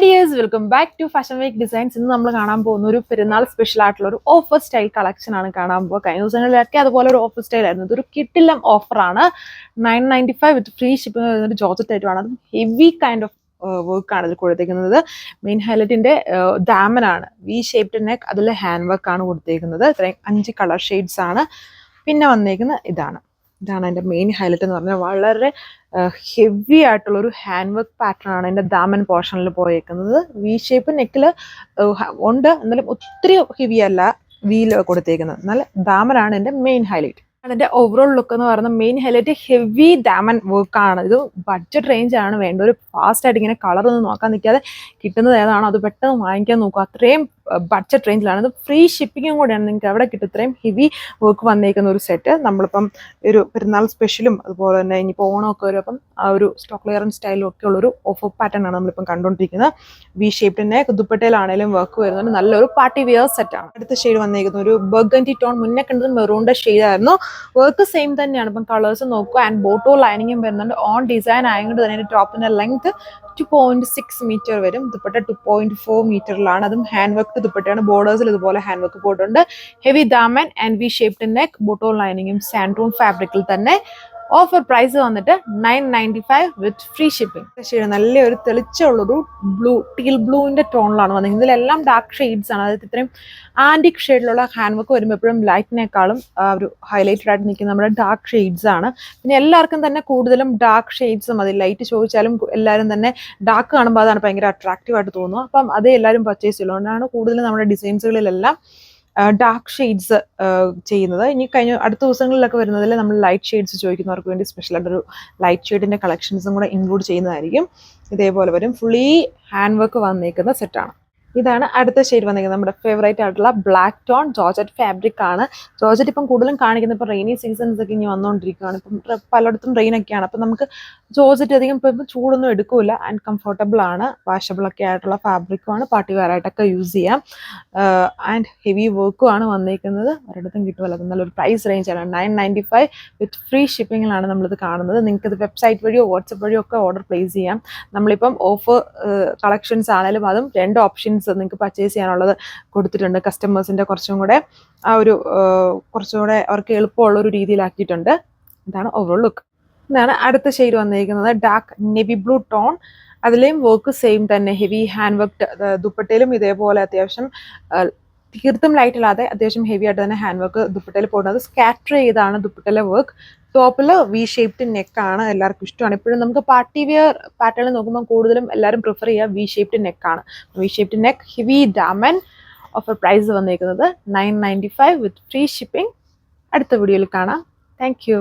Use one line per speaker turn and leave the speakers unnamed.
Dears welcome back to fashion week designs. ഇന്ന് നമ്മൾ കാണാൻ പോകുന്ന ഒരു പെരുന്നാൾ സ്പെഷ്യൽ ആയിട്ടുള്ള ഒരു ഓഫർ സ്റ്റൈൽ കളക്ഷൻ ആണ് കാണാൻ പോകുക. കഴിഞ്ഞ ദിവസങ്ങളിലൊക്കെ അതുപോലെ ഒരു ഓഫർ സ്റ്റൈൽ ആയിരുന്നു. ഇതൊരു കിട്ടില്ലം ഓഫറാണ്. 995 വിത്ത് ഫ്രീ ഷിപ്പിംഗ് വരുന്നൊരു ജോർജറ്റ് ആയിട്ടുമാണ്. അതും ഹെവി കൈൻഡ് ഓഫ് വർക്കാണ് ഇതിൽ കൊടുത്തേക്കുന്നത്. മെയിൻ ഹൈലൈറ്റിന്റെ ഡാമനാണ്, വി ഷേപ്ഡ് നെക്ക്, അതിൽ ഹാൻഡ് വർക്ക് ആണ് കൊടുത്തേക്കുന്നത്. ഇത്രയും 5 കളർ ഷെയ്ഡ്സ് ആണ്. പിന്നെ വന്നേക്കുന്നത് ഇതാണ് അതിന്റെ മെയിൻ ഹൈലൈറ്റ് എന്ന് പറഞ്ഞാൽ വളരെ ഹെവി ആയിട്ടുള്ള ഒരു ഹാൻഡ് വർക്ക് പാറ്റേൺ ആണ് എൻ്റെ ദാമൻ പോർഷനിൽ പോയേക്കുന്നത്. വി ഷേപ്പ് നെക്കിൽ ഉണ്ട്, എന്നാലും ഒത്തിരി ഹെവി അല്ല വീൽ കൊടുത്തേക്കുന്നത്. എന്നാൽ ദാമനാണ് എൻ്റെ മെയിൻ ഹൈലൈറ്റ്. അതിന്റെ ഓവറോൾ ലുക്ക് എന്ന് പറയുന്നത് മെയിൻ ഹൈലൈറ്റ് ഹെവി ഡാമൻ വർക്കാണ്. ഇത് ബഡ്ജറ്റ് റേഞ്ച് ആണ്. വേണ്ട ഒരു ഫാസ്റ്റ് ആയിട്ട് ഇങ്ങനെ കളർ ഒന്നും നോക്കാൻ നിൽക്കാതെ കിട്ടുന്നത് ഏതാണോ അത് പെട്ടെന്ന് വാങ്ങിക്കാൻ നോക്കുക. അത്രയും ബഡ്ജറ്റ് റേഞ്ചിലാണ്. ഇത് ഫ്രീ ഷിപ്പിങ്ങും കൂടെയാണ്. നിങ്ങൾക്ക് എവിടെ കിട്ടും ഇത്രയും ഹെവി വർക്ക് വന്നേക്കുന്ന ഒരു സെറ്റ്. നമ്മളിപ്പം ഒരു പെരുന്നാൾ സ്പെഷ്യലും അതുപോലെ തന്നെ ഇനിയിപ്പോൾ ഓണമൊക്കെ വരും, അപ്പം ആ ഒരു സ്റ്റോക്ക് ക്ലിയറൻസ് സ്റ്റൈലും ഒക്കെ ഉള്ളൊരു ഓഫർ പാറ്റേൺ ആണ് നമ്മളിപ്പം കണ്ടുകൊണ്ടിരിക്കുന്നത്. വി ഷേപ്പിന്റെ ദുപ്പട്ടയിലാണെങ്കിലും വർക്ക് വരുന്നുണ്ട്. നല്ലൊരു പാർട്ടി വെയർ സെറ്റാണ്. അടുത്ത ഷെയ്ഡ് വന്നേക്കുന്നത് ഒരു ബർഗൻഡി ടോൺ. മുന്നേ കണ്ടത് മെറൂണിന്റെ ഷെയ്ഡ് ആയിരുന്നു. വർക്ക് സെയിം തന്നെയാണ്. ഇപ്പം കളേഴ്സ് നോക്കുക. ആൻഡ് ബോട്ടോ ലൈനിങ്ങും വരുന്നുണ്ട്. ഓൺ ഡിസൈൻ ആയതുകൊണ്ട് തന്നെ ടോപ്പിന്റെ ലെങ്ത് 2.6 മീറ്റർ വരും. ദുപ്പട്ട 2.4 മീറ്ററിലാണ്. അതും ഹാൻഡ് വർക്ക് ദുപ്പട്ടയാണ്. ബോർഡേഴ്സിൽ ഇതുപോലെ ഹാൻഡ് വർക്ക് പോയിട്ടുണ്ട്. ഹെവി ദാമൻ and V shaped neck, bottom ലൈനിങ്ങും സാൻഡൂൺ ഫാബ്രിക്കിൽ തന്നെ. ഓഫർ പ്രൈസ് വന്നിട്ട് 995 വിത്ത് ഫ്രീ ഷിപ്പിംഗ്. ശരി, നല്ലൊരു തെളിച്ചുള്ളൊരു ടീൽ ബ്ലൂവിന്റെ ടോണിലാണ് വന്നിരിക്കുന്നത്. ഇതിലെല്ലാം ഡാർക്ക് ഷെയ്ഡ്സ് ആണ്. അതായത് ഇത്രയും ആന്റിക് ഷെയ്ഡിലുള്ള ഹാൻഡ് വർക്ക് വരുമ്പോൾ എപ്പോഴും ലൈറ്റിനേക്കാളും ഒരു ഹൈലൈറ്റഡ് ആയിട്ട് നിൽക്കുന്ന നമ്മുടെ ഡാർക്ക് ഷെയ്ഡ്സ് ആണ്. പിന്നെ എല്ലാവർക്കും തന്നെ കൂടുതലും ഡാർക്ക് ഷെയ്ഡ്സ് മതി. ലൈറ്റ് ചോദിച്ചാലും എല്ലാവരും തന്നെ ഡാർക്ക് കാണുമ്പോൾ അതാണ് ഭയങ്കര അട്രാക്റ്റീവ് ആയിട്ട് തോന്നുക. അപ്പം അതേ എല്ലാവരും പർച്ചേസ് ചെയ്യുന്നതുകൊണ്ടാണ് കൂടുതലും നമ്മുടെ ഡിസൈൻസുകളിലെല്ലാം ഡാർക്ക് ഷെയ്ഡ്സ് ചെയ്യുന്നത്. ഇനി അടുത്ത ദിവസങ്ങളിലൊക്കെ വരുന്നതിൽ നമ്മൾ ലൈറ്റ് ഷെയ്ഡ്സ് ചോദിക്കുന്നവർക്ക് വേണ്ടി സ്പെഷ്യലായിട്ടൊരു ലൈറ്റ് ഷെയ്ഡിന്റെ കളക്ഷൻസും കൂടെ ഇൻക്ലൂഡ് ചെയ്യുന്നതായിരിക്കും. ഇതേപോലെ വരും. ഫുള്ളി ഹാൻഡ് വർക്ക് വന്നേക്കുന്ന സെറ്റാണ്. ഇതാണ് അടുത്ത ഷെയ്ഡ് വന്നിരിക്കുന്നത്. നമ്മുടെ ഫേവറേറ്റ് ആയിട്ടുള്ള ബ്ലാക്ക് ടോൺ ജോർജറ്റ് ഫാബ്രിക് ആണ്. ജോർജറ്റ് ഇപ്പം കൂടുതലും കാണിക്കുന്നത് ഇപ്പം റെയിനി സീസൺസ് ഒക്കെ ഇനി വന്നുകൊണ്ടിരിക്കുകയാണ്. ഇപ്പം പലയിടത്തും റെയിൻ ഒക്കെയാണ്. അപ്പം നമുക്ക് ജോർജറ്റ് അധികം ഇപ്പം ചൂടൊന്നും എടുക്കില്ല. ആൻഡ് കംഫർട്ടബിൾ ആണ്. വാഷബിൾ ഒക്കെ ആയിട്ടുള്ള ഫാബ്രിക്കുമാണ്. പാർട്ടി വെയർ ആയിട്ടൊക്കെ യൂസ് ചെയ്യാം. ആൻഡ് ഹെവി വർക്കും ആണ് വന്നിരിക്കുന്നത്. ഒരിടത്തും കിട്ടുമല്ലോ. അത് നല്ലൊരു പ്രൈസ് റേഞ്ചാണ്. 995 വിത്ത് ഫ്രീ ഷിപ്പിങ്ങിലാണ് നമ്മളിത് കാണുന്നത്. നിങ്ങൾക്കിത് വെബ്സൈറ്റ് വഴിയോ വാട്സപ്പ് വഴിയോ ഒക്കെ ഓർഡർ പ്ലേസ് ചെയ്യാം. നമ്മളിപ്പം ഓഫർ കളക്ഷൻസ് ആണെങ്കിലും അതും 2 ഓപ്ഷൻസ് നിങ്ങൾക്ക് പർച്ചേസ് ചെയ്യാനുള്ളത് കൊടുത്തിട്ടുണ്ട്. കസ്റ്റമേഴ്സിന്റെ കുറച്ചും കൂടെ അവർക്ക് എളുപ്പമുള്ള ഒരു രീതിയിലാക്കിയിട്ടുണ്ട്. ഇതാണ് ഓവറോൾ ലുക്ക്. ഇതാണ് അടുത്ത ഷെയ്ഡ് വന്നിരിക്കുന്നത്. Dark navy blue tone. അതിലെയും വർക്ക് സെയിം തന്നെ. ഹെവി ഹാൻഡ് വർക്ക് ദുപ്പട്ടയിലും ഇതേപോലെ അത്യാവശ്യം തീർത്തും ലൈറ്റ് അല്ലാതെ അത്യാവശ്യം ഹെവി ആയിട്ട് തന്നെ ഹാൻഡ് വർക്ക് ദുപ്പട്ടയിൽ പോകുന്നത്. സ്കാറ്റർ ചെയ്താണ് ദുപ്പട്ടയിലെ വർക്ക്. ടോപ്പിൽ വി ഷേപ്ഡ് നെക്കാണ്. എല്ലാവർക്കും ഇഷ്ടമാണ്. ഇപ്പോഴും നമുക്ക് പാർട്ടി വെയർ പാറ്റേൺ നോക്കുമ്പോൾ കൂടുതലും എല്ലാവരും പ്രിഫർ ചെയ്യുക വി ഷേപ്ഡ് നെക്കാണ്. വി ഷേപ്ഡ് നെക്ക്, ഹെവി ഡാമൻ. ഓഫർ പ്രൈസ് വന്നിരിക്കുന്നത് 995 വിത്ത് ഫ്രീ ഷിപ്പിംഗ്. അടുത്ത വീഡിയോയിൽ കാണാം. Thank U.